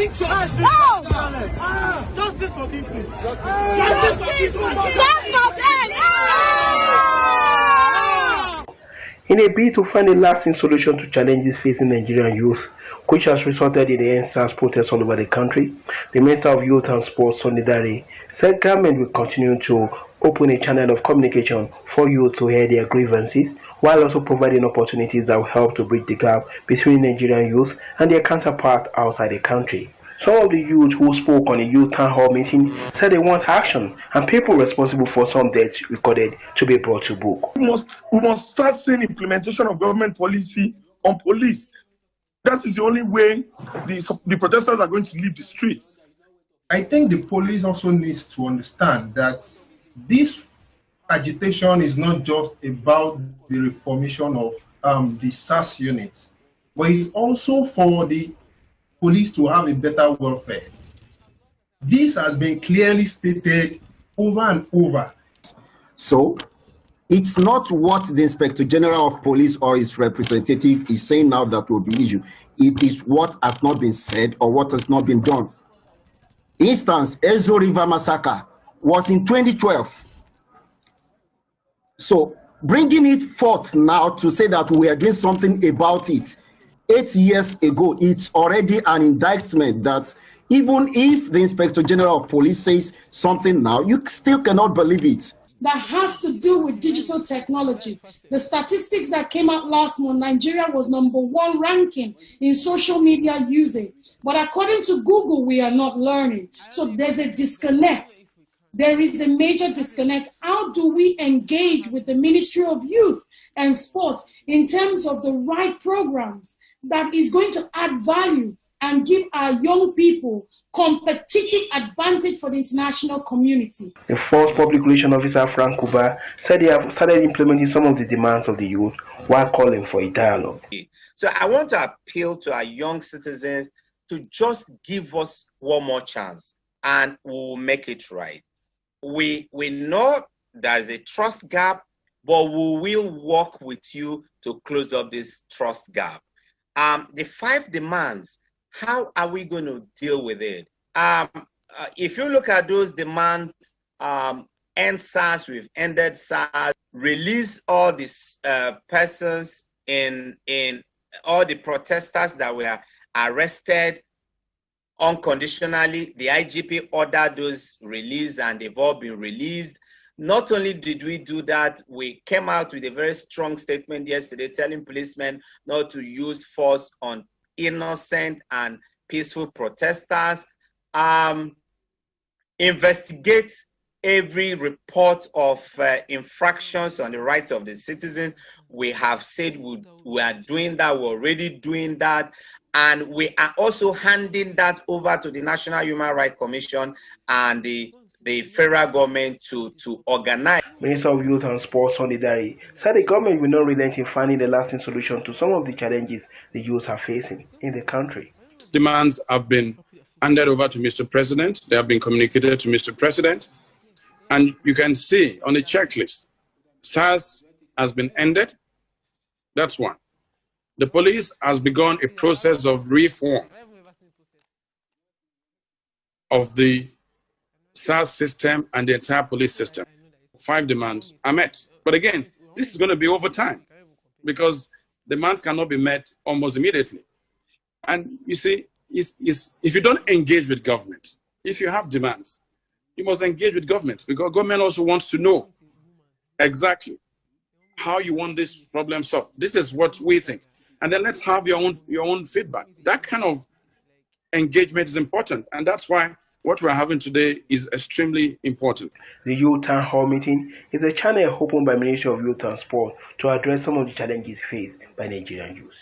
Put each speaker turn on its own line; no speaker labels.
need justice. No! Justice for Kingsley. Justice for Kingsley.
In a bid to find a lasting solution to challenges facing Nigerian youth, which has resulted in the NSAS protests all over the country, the Minister of Youth and Sports, Solidarity, said government will continue to open a channel of communication for youth to hear their grievances, while also providing opportunities that will help to bridge the gap between Nigerian youth and their counterpart outside the country. Some of the youth who spoke on a youth town hall meeting said they want action and people responsible for some deaths recorded to be brought to book.
We must start seeing implementation of government policy on police. That is the only way the protesters are going to leave the streets.
I think the police also needs to understand that this agitation is not just about the reformation of the SAS unit, but it's also for the police to have a better welfare. This has been clearly stated over and over.
So, it's not what the Inspector General of Police or his representative is saying now that will be issue. It is what has not been said or what has not been done. Instance, Ezo River Massacre was in 2012. So, bringing it forth now to say that we are doing something about it, 8 years ago, it's already an indictment that even if the Inspector General of Police says something now, you still cannot believe it.
That has to do with digital technology. The statistics that came out last month, Nigeria was #1 ranking in social media usage. But according to Google, we are not learning. So there's a disconnect. There is a major disconnect. How do we engage with the Ministry of Youth and Sports in terms of the right programs that is going to add value and give our young people competitive advantage for the international community?
The first public relations officer, Frank Kuba, said they have started implementing some of the demands of the youth while calling for a dialogue.
So I want to appeal to our young citizens to just give us one more chance and we'll make it right. We know there's a trust gap, but we will work with you to close up this trust gap. The 5 demands, how are we going to deal with it? If you look at those demands, end SARS, we've ended SARS, release all these persons in all the protesters that were arrested unconditionally. The IGP ordered those released and they've all been released. Not only did we do that, we came out with a very strong statement yesterday telling policemen not to use force on innocent and peaceful protesters. Investigate every report of infractions on the rights of the citizens. We have said we are doing that, we're already doing that. And we are also handing that over to the National Human Rights Commission and the federal government to organize.
Minister of Youth and Sports, Solidarity, said the government will not relent in finding a lasting solution to some of the challenges the youth are facing in the country.
Demands have been handed over to Mr. President. They have been communicated to Mr. President. And you can see on the checklist, SARS has been ended. That's one. The police has begun a process of reform of the SARS system and the entire police system. 5 demands are met. But again, this is going to be over time because demands cannot be met almost immediately. And you see, if you don't engage with government, if you have demands, you must engage with government because government also wants to know exactly how you want this problem solved. This is what we think. And then let's have your own feedback. That kind of engagement is important. And that's why what we're having today is extremely important.
The Youth Town Hall meeting is a channel opened by Ministry of Youth and Sport to address some of the challenges faced by Nigerian youth.